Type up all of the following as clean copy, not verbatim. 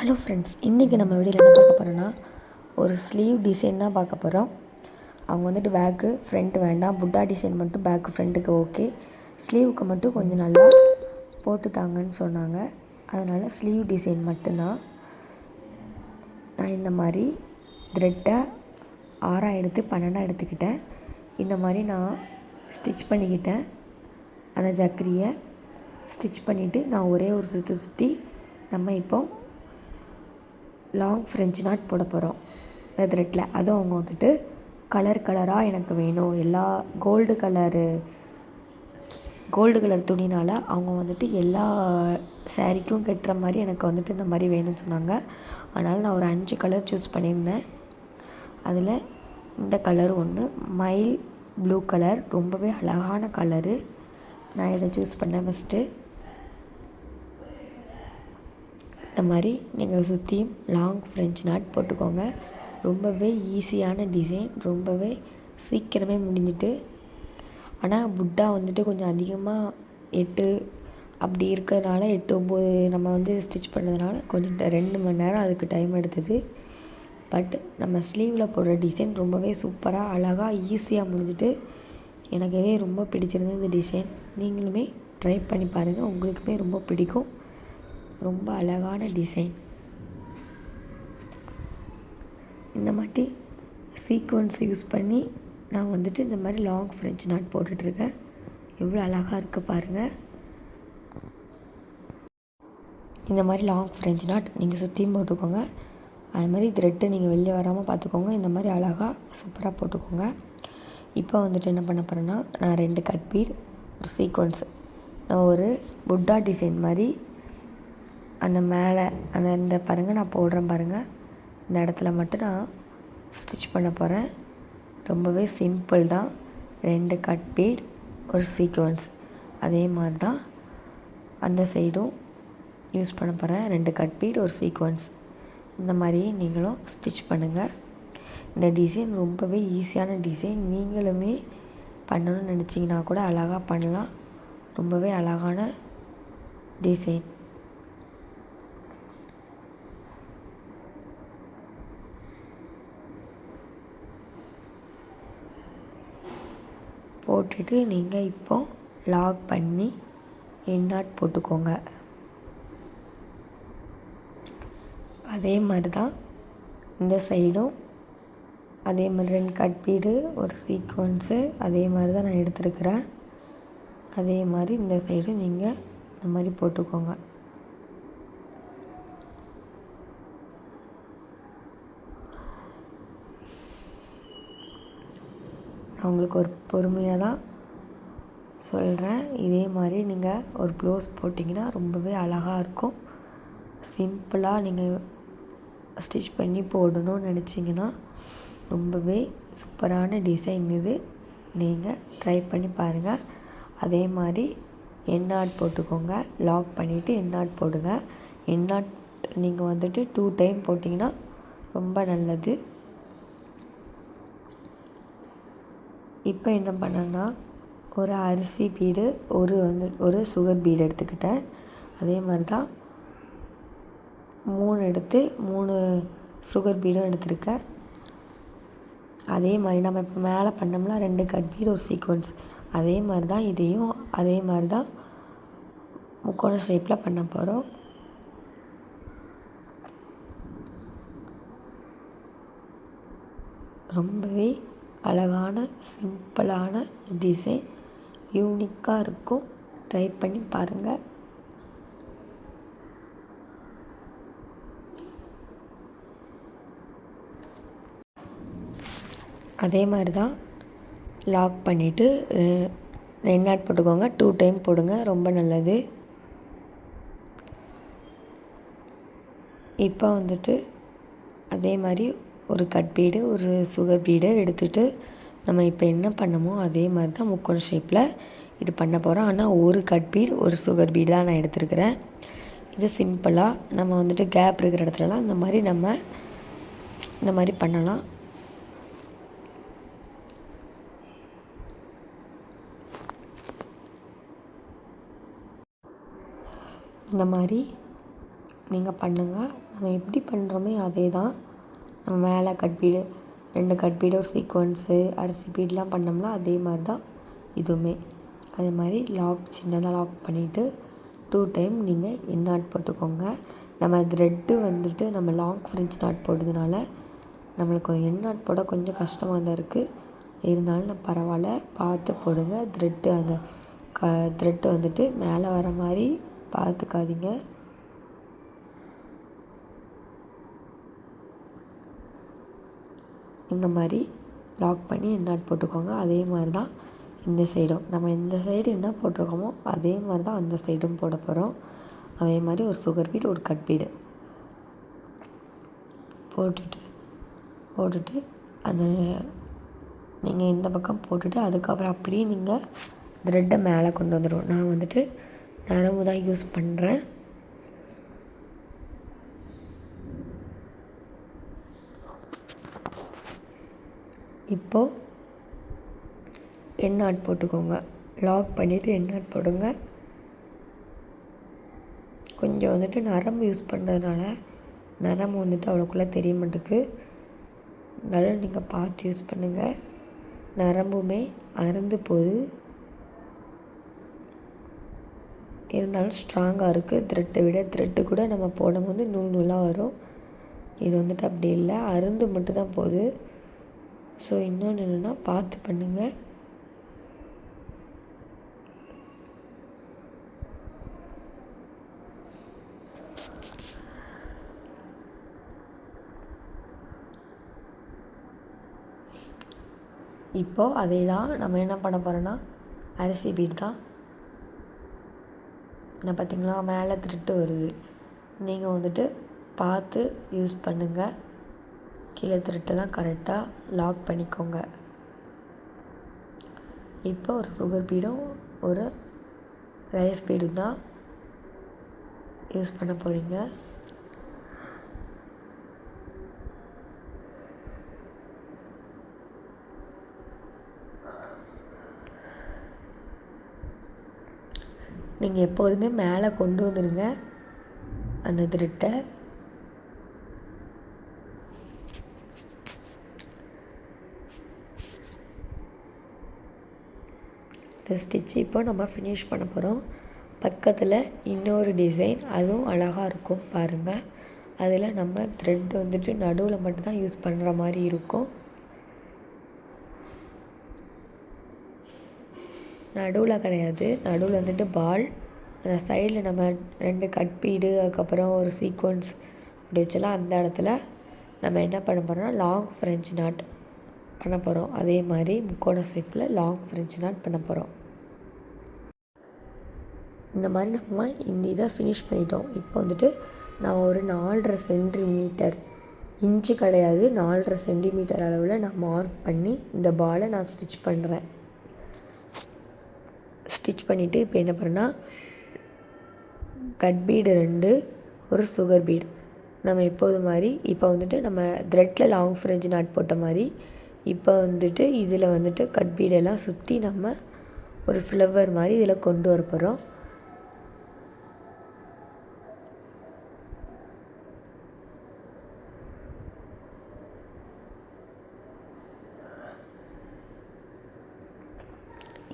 Hello friends, இன்றைக்கி நம்ம வீடியோவில் என்ன பார்க்க போகிறோன்னா ஒரு ஸ்லீவ் டிசைன் தான் பார்க்க போகிறோம். அவங்க வந்துட்டு பேக்கு ஃப்ரண்ட்டு வேண்டாம், புட்டா டிசைன் மட்டும் பேக்கு ஃப்ரண்ட்டுக்கு ஓகே, ஸ்லீவுக்கு மட்டும் கொஞ்சம் நல்லா போட்டு தாங்கன்னு சொன்னாங்க. அதனால் ஸ்லீவ் டிசைன் மட்டும்தான். நான் இந்த மாதிரி த்ரெட்டை 6 எடுத்து 12 எடுத்துக்கிட்டேன். இந்த மாதிரி நான் ஸ்டிச் பண்ணிக்கிட்டேன். அந்த ஜக்கரியை ஸ்டிச் பண்ணிவிட்டு நான் ஒரே ஒரு சுற்றி நம்ம இப்போ லாங் ஃப்ரெஞ்ச் நாட் போட போகிறோம் இந்த த்ரெட்டில். அதுவும் அவங்க வந்துட்டு கலராக எனக்கு வேணும், எல்லா கோல்டு கலர் துணினால் அவங்க வந்துட்டு எல்லா சாரீக்கும் கட்டுற மாதிரி எனக்கு வந்துட்டு இந்த மாதிரி வேணும்னு சொன்னாங்க. அதனால் நான் ஒரு 5 கலர் சூஸ் பண்ணியிருந்தேன். அதில் இந்த கலர் ஒன்று மைல் ப்ளூ கலர், ரொம்பவே அழகான கலரு. நான் இதை சூஸ் பண்ணேன். ஃபஸ்ட்டு இந்த மாதிரி நீங்கள் சுற்றியும் லாங் ஃப்ரெஞ்ச் நாட் போட்டுக்கோங்க. ரொம்பவே ஈஸியான டிசைன், ரொம்பவே சீக்கிரமே முடிஞ்சிட்டு. ஆனால் புட்டா வந்துட்டு கொஞ்சம் அதிகமாக 8 அப்படி இருக்கிறதுனால 8 9 நம்ம வந்து ஸ்டிச் பண்ணதுனால கொஞ்சம் 2 மணி நேரம் அதுக்கு டைம் எடுத்தது. பட் நம்ம ஸ்லீவில் போடுற டிசைன் ரொம்பவே சூப்பராக அழகாக ஈஸியாக முடிஞ்சிட்டு எனக்கே ரொம்ப பிடிச்சிருந்தது இந்த டிசைன். நீங்களுமே ட்ரை பண்ணி பாருங்கள், உங்களுக்குமே ரொம்ப பிடிக்கும். ரொம்ப அழகான டிசைன். இந்த மாதிரி சீக்வன்ஸ் யூஸ் பண்ணி நான் வந்துட்டு இந்த மாதிரி லாங் ஃப்ரெஞ்ச் நாட் போட்டுட்ருக்கேன். எவ்வளோ அழகாக இருக்குது பாருங்கள். இந்த மாதிரி லாங் ஃப்ரெஞ்ச் நாட் நீங்கள் சுற்றியும் போட்டுக்கோங்க. அது மாதிரி த்ரெட்டு நீங்கள் வெளியே வராமல் பார்த்துக்கோங்க. இந்த மாதிரி அழகாக சூப்பராக போட்டுக்கோங்க. இப்போ வந்துட்டு என்ன பண்ண போகிறேன்னா, நான் 2 கட் பீட், ஒரு சீக்வன்ஸு, நான் ஒரு புட்டா டிசைன் மாதிரி அந்த மேலே இந்த பாருங்கள், நான் போடுறேன் பாருங்கள், இந்த இடத்துல மட்டும் நான் ஸ்டிச் பண்ண போகிறேன். ரொம்பவே சிம்பிள் தான். 2 கட் பீட், ஒரு சீக்வன்ஸ். அதே மாதிரி தான் அந்த சைடும் யூஸ் பண்ண போகிறேன். 2 கட் பீட், ஒரு சீக்வன்ஸ். இந்த மாதிரி நீங்களும் ஸ்டிச் பண்ணுங்கள். இந்த டிசைன் ரொம்பவே ஈஸியான டிசைன். நீங்களுமே பண்ணணும்னு நினச்சிங்கன்னா கூட அழகாக பண்ணலாம். ரொம்பவே அழகான டிசைன். போட்டுட்டு நீங்கள் இப்போது லாக் பண்ணி எண்ணாட் போட்டுக்கோங்க. அதே மாதிரி தான் இந்த சைடும் அதே மாதிரி 2 கட் பீடு, ஒரு சீக்வன்ஸு, அதே மாதிரி தான் நான் எடுத்துருக்கிறேன். அதே மாதிரி இந்த சைடும் நீங்கள் இந்த மாதிரி போட்டுக்கோங்க. நான் உங்களுக்கு ஒரு பொறுமையாக தான் சொல்கிறேன். இதே மாதிரி நீங்கள் ஒரு ப்ளவுஸ் போட்டிங்கன்னா ரொம்பவே அழகாக இருக்கும். சிம்பிளாக நீங்கள் ஸ்டிச் பண்ணி போடணும்னு நினச்சிங்கன்னா ரொம்பவே சூப்பரான டிசைன் இது. நீங்கள் ட்ரை பண்ணி பாருங்கள். அதே மாதிரி எண்ணாட் போட்டுக்கோங்க. லாக் பண்ணிவிட்டு எண்ணாட் போடுங்க. எண்ணாட் நீங்கள் வந்துட்டு 2 டைம் போட்டிங்கன்னா ரொம்ப நல்லது. இப்போ என்ன பண்ணேன்னா, ஒரு அரிசி பீடு, ஒரு சுகர் பீடு எடுத்துக்கிட்டேன். அதே மாதிரி தான் 3 சுகர் பீடும் எடுத்துருக்கேன். அதே மாதிரி நம்ம இப்போ மேலே பண்ணோம்னா 2 கட் பீடு, ஒரு சீக்வன்ஸ். அதே மாதிரி தான் இதையும் அதே மாதிரி தான் முக்கோண ஷேப்பில் பண்ண போகிறோம். ரொம்பவே அழகான சிம்பிளான டிசைன், யூனிக்காக இருக்கும். ட்ரை பண்ணி பாருங்கள். அதே மாதிரி தான் லாக் பண்ணிவிட்டு எண்ணாட் போட்டுக்கோங்க. 2 டைம் போடுங்க, ரொம்ப நல்லது. இப்போ வந்துட்டு அதே மாதிரி ஒரு கட் பீடு, ஒரு சுகர் பீடு எடுத்துகிட்டு நம்ம இப்போ என்ன பண்ணமோ அதே மாதிரி தான் முக்கோண ஷேப்பில் இது பண்ண போகிறோம். ஆனால் ஒரு கட் பீடு, ஒரு சுகர் பீடு தான் நான் எடுத்துருக்கிறேன். இது சிம்பிளாக நம்ம வந்துட்டு கேப் இருக்கிற இடத்துலலாம் இந்த மாதிரி பண்ணலாம். இந்த மாதிரி நீங்கள் பண்ணுங்கள். நம்ம எப்படி பண்ணுறோமே அதே தான். நம்ம மேலே கட் பீடு 2 கட் பீடு ஒரு சீக்வன்ஸு அரிசி பீடெலாம் பண்ணோம்னா அதே மாதிரி தான் இதுவுமே. அதே மாதிரி சின்னதாக லாக் பண்ணிவிட்டு 2 டைம் நீங்கள் நாட் போட்டுக்கோங்க. நம்ம த்ரெட்டு வந்துட்டு நம்ம லாங் ஃப்ரெஞ்ச் நாட் போடுறதுனால நம்மளுக்கு நாட் போட கொஞ்சம் கஷ்டமாக தான் இருக்குது. இருந்தாலும் பரவாயில்ல, பார்த்து போடுங்க. அந்த த்ரெட்டு வந்துட்டு மேலே வர மாதிரி பார்த்துக்காதீங்க. இந்த மாதிரி லாக் பண்ணி நாட் போட்டுக்கோங்க. அதே மாதிரி தான் இந்த சைடும் நம்ம இந்த சைடு என்ன போட்டிருக்கோமோ அதே மாதிரி தான் அந்த சைடும் போட போகிறோம். அதே மாதிரி ஒரு சுகர் பீடு ஒரு கட் பீடு போட்டுட்டு அந்த நீங்கள் இந்த பக்கம் போட்டுட்டு அதுக்கப்புறம் அப்படியே நீங்கள் த்ரெட்டை மேலே கொண்டு வந்துடும். நான் வந்துட்டு நரம்பு தான் யூஸ் பண்ணுறேன். இப்போது நாட் போட்டுக்கோங்க. லாக் பண்ணிவிட்டு நாட் போடுங்க. கொஞ்சம் வந்துட்டு நரம்பு யூஸ் பண்ணுறதுனால நரம்பு வந்துட்டு அவ்வளோக்குள்ளே தெரிய மாட்டேங்குது. நல்லா நீங்கள் பார்த்து யூஸ் பண்ணுங்கள். நரம்புமே அறுந்து போகுது, இருந்தாலும் ஸ்ட்ராங்காக இருக்குது. த்ரெட்டு கூட நம்ம போடும்போது நூலாக வரும். இது வந்துட்டு அப்படி இல்லை, அருந்து மட்டும் தான் போகுது. ஸோ இன்னொன்று என்னென்னா பார்த்து பண்ணுங்கள். இப்போது அதே தான் நம்ம என்ன பண்ண போகிறோன்னா அரிசி பீட் தான். நான் பார்த்திங்களா மேலே த்ரெட்டு வருது. நீங்கள் வந்துட்டு பார்த்து யூஸ் பண்ணுங்கள். கீழே த்ரெட்டெல்லாம் கரெக்டாக லாக் பண்ணிக்கோங்க. இப்போ ஒரு சுகர் பீடும் ஒரு ரைஸ் பீடும் தான் யூஸ் பண்ண போகிறீங்க. நீங்கள் எப்போதுமே மேலே கொண்டு வந்துடுங்க அந்த த்ரெட்டை. இந்த ஸ்டிச் இப்போ நம்ம ஃபினிஷ் பண்ண போகிறோம். பக்கத்தில் இன்னொரு டிசைன், அதுவும் அழகாக இருக்கும் பாருங்கள். அதில் நம்ம த்ரெட் வந்துட்டு நடுவில் மட்டும்தான் யூஸ் பண்ணுற மாதிரி இருக்கும். நடுவில் கிடையாது, நடுவில் வந்துட்டு பால், அந்த சைடில் நம்ம 2 கட் பீடு அதுக்கப்புறம் ஒரு சீக்வன்ஸ் அப்படி வச்சலாம். அந்த இடத்துல நம்ம என்ன பண்ண போகிறோம்னா லாங் ஃப்ரெஞ்ச் நாட் பண்ண போகிறோம். அதே மாதிரி முக்கோண ஷேப்பில் லாங் ஃப்ரெஞ்ச் நாட் பண்ண போகிறோம். இந்த மாதிரி நம்ம இந்த இதை ஃபினிஷ் பண்ணிட்டோம். இப்போ வந்துட்டு நான் ஒரு 4.5 சென்டிமீட்டர், இன்ச்சு கிடையாது, 4.5 சென்டிமீட்டர் அளவில் நான் மார்க் பண்ணி இந்த பாலை நான் ஸ்டிச் பண்ணுறேன். ஸ்டிச் பண்ணிவிட்டு இப்போ என்ன பண்ணுறேன்னா கட் பீடு 2 ஒரு சுகர் பீடு நம்ம எப்போது மாதிரி இப்போ வந்துட்டு நம்ம த்ரெட்டில் லாங் ஃப்ரெஞ்ச் நாட் போட்ட மாதிரி இப்போ வந்துட்டு இதில் வந்துட்டு கட் பீடெல்லாம் சுற்றி நம்ம ஒரு ஃப்ளவர் மாதிரி இதில் கொண்டு வர போகிறோம்.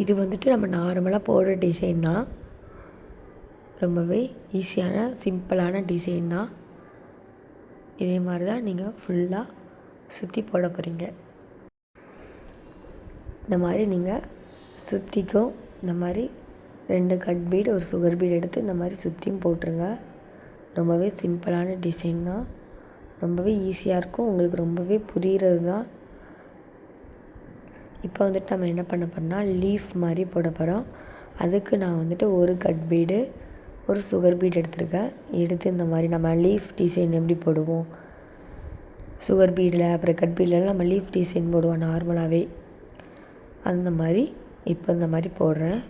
இது வந்துட்டு நம்ம நார்மலாக போடுற டிசைன் தான். ரொம்பவே ஈஸியான சிம்பிளான டிசைன் தான். இதே மாதிரி தான் நீங்கள் ஃபுல்லாக சுற்றி போட போகிறீங்க. இந்த மாதிரி நீங்கள் சுற்றிக்கும் இந்த மாதிரி 2 கட் பீடு ஒரு சுகர் பீடு எடுத்து இந்த மாதிரி சுற்றியும் போட்டுருங்க. ரொம்பவே சிம்பிளான டிசைன் தான், ரொம்பவே ஈஸியாக இருக்கும், உங்களுக்கு ரொம்பவே புரிகிறது தான். இப்போ வந்துட்டு நம்ம என்ன பண்ண போகிறோம்னா லீஃப் மாதிரி போட போகிறோம். அதுக்கு நான் வந்துட்டு ஒரு கட் பீடு ஒரு சுகர் பீட் எடுத்துருக்கேன். எடுத்து இந்த மாதிரி நம்ம லீஃப் டிசைன் எப்படி போடுவோம் சுகர் பீடில் அப்புறம் கட் பீடில் நம்ம லீஃப் டிசைன் போடுவோம் நார்மலாகவே, அந்த மாதிரி இப்போ இந்த மாதிரி போடுறேன்.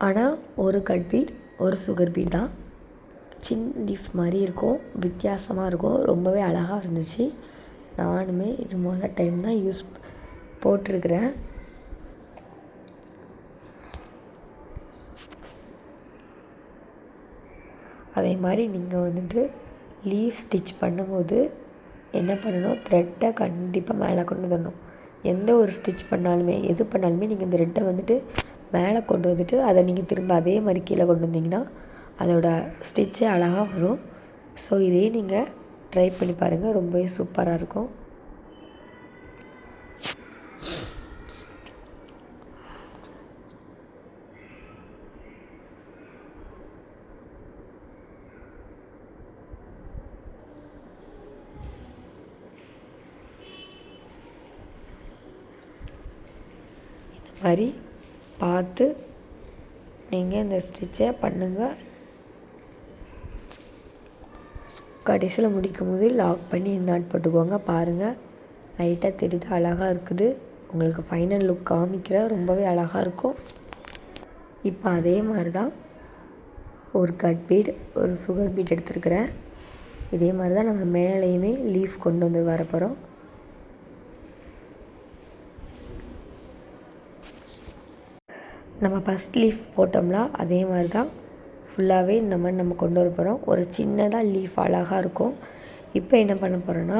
ஆனால் ஒரு கட் பீட் ஒரு சுகர் பீட் தான். சின்ன லீஃப் மாதிரி இருக்கும், வித்தியாசமாக இருக்கும், ரொம்பவே அழகாக இருந்துச்சு. நானுமே இது முதல் டைம் தான் போட்டிருக்கிறேன். அதே மாதிரி நீங்கள் வந்துட்டு லீஃப் ஸ்டிச் பண்ணும்போது என்ன பண்ணணும், த்ரெட்டை கண்டிப்பாக மேலே கொண்டு வந்துடணும். எந்த ஒரு ஸ்டிச் பண்ணாலுமே எது பண்ணாலுமே நீங்கள் இந்த த்ரெட்டை வந்துட்டு மேலே கொண்டு வந்துட்டு அதை நீங்கள் திரும்ப அதே மாதிரி கீழே கொண்டு வந்தீங்கன்னா அதோட ஸ்டிச்சே அழகாக வரும். ஸோ இதே நீங்கள் ட்ரை பண்ணி பாருங்கள், ரொம்பவே சூப்பராக இருக்கும். மாதிரி பார்த்து நீங்கள் இந்த ஸ்டிச்சை பண்ணுங்கள். கடைசியில் முடிக்கும் போது லாக் பண்ணி நாட் போட்டுக்கோங்க. பாருங்கள், லைட்டாக தெரியுது, அழகாக இருக்குது. உங்களுக்கு ஃபைனல் லுக் காமிக்கிற ரொம்பவே அழகாக இருக்கும். இப்போ அதே மாதிரி தான் ஒரு கட் பீட், ஒரு சுகர் பீட் எடுத்துருக்கிறேன். இதே மாதிரி தான் நம்ம மேலேயுமே லீஃப் கொண்டு வந்து வரப்போகிறோம். நம்ம ஃபஸ்ட் லீஃப் போட்டோம்னா அதே மாதிரி தான் ஃபுல்லாகவே இந்த மாதிரி நம்ம கொண்டு வர போகிறோம். ஒரு சின்னதாக லீஃப் அழகாக இருக்கும். இப்போ என்ன பண்ண போகிறோன்னா,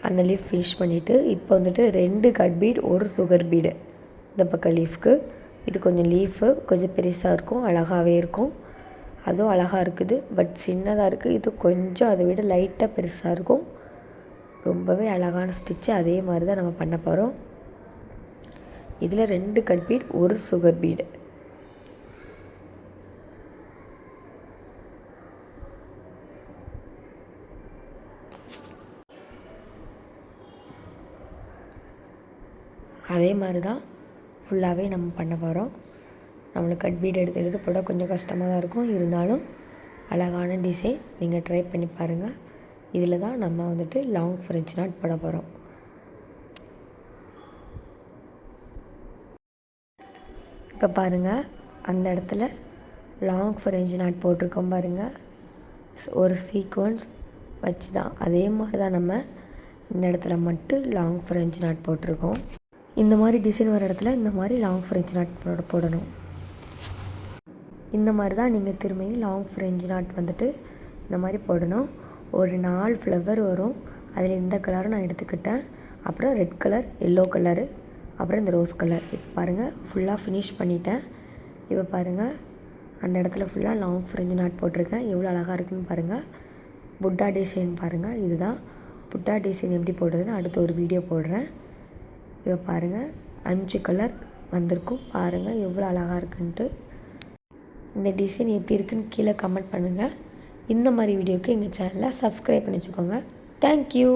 அந்த லீஃப் ஃபினிஷ் பண்ணிவிட்டு இப்போ வந்துட்டு 2 கட் பீட், ஒரு சுகர் பீடு இந்த பக்கம் லீஃப்க்கு. இது கொஞ்சம் லீஃபு கொஞ்சம் பெருசாக இருக்கும், அழகாகவே இருக்கும். அதுவும் அழகாக இருக்குது, பட் சின்னதாக இருக்குது. இது கொஞ்சம் அதை விட லைட்டாக பெருசாக இருக்கும். ரொம்பவே அழகான ஸ்டிச்சு. அதே மாதிரி தான் நம்ம பண்ண போகிறோம். இதில் 2 கட் பீட், ஒரு சுகர் பீடு. அதே மாதிரி தான் ஃபுல்லாகவே நம்ம பண்ண போகிறோம். நம்மளுக்கு கட் பீட் எடுத்து போட கொஞ்சம் கஷ்டமாக தான் இருக்கும், இருந்தாலும் அழகான டிசைன். நீங்கள் ட்ரை பண்ணி பாருங்கள். இதில் தான் நம்ம வந்துட்டு லாங் ஃப்ரெஞ்ச் நாட் போட போகிறோம். இப்போ பாருங்கள், அந்த இடத்துல லாங் ஃப்ரெஞ்ச் நாட் போட்டிருக்கோம் பாருங்கள். ஒரு சீக்வன்ஸ் வச்சு தான் அதே மாதிரி தான் நம்ம இந்த இடத்துல மட்டும் லாங் ஃப்ரெஞ்ச் நாட் போட்டிருக்கோம். இந்த மாதிரி டிசைன் வர இடத்துல இந்த மாதிரி லாங் ஃப்ரெஞ்ச் நாட் போடணும். இந்த மாதிரி தான் நீங்கள் திரும்பியும் லாங் ஃப்ரெஞ்ச் நாட் வந்துட்டு இந்த மாதிரி போடணும். ஒரு 4 ஃப்ளவர் வரும். அதில் இந்த கலரும் நான் எடுத்துக்கிட்டேன். அப்புறம் ரெட் கலர், எல்லோ கலரு, அப்புறம் இந்த ரோஸ் கலர். இப்போ பாருங்கள், ஃபுல்லாக ஃபினிஷ் பண்ணிட்டேன். இப்போ பாருங்கள், அந்த இடத்துல ஃபுல்லாக லாங் ஃப்ரெஞ்ச் நாட் போட்டிருக்கேன். எவ்வளோ அழகாக இருக்குன்னு பாருங்கள். புட்டா டிசைன் பாருங்கள். இதுதான் புட்டா டிசைன் எப்படி போடுறதுன்னு அடுத்த ஒரு வீடியோ போடுறேன். இப்போ பாருங்கள், 5 கலர் வந்திருக்கும். பாருங்கள் எவ்வளோ அழகாக இருக்குன்ட்டு. இந்த டிசைன் எப்படி இருக்குன்னு கீழே கமெண்ட் பண்ணுங்கள். இந்த மாதிரி வீடியோவுக்கு எங்கள் சேனலை சப்ஸ்கிரைப் பண்ணி வச்சுக்கோங்க. தேங்க்யூ.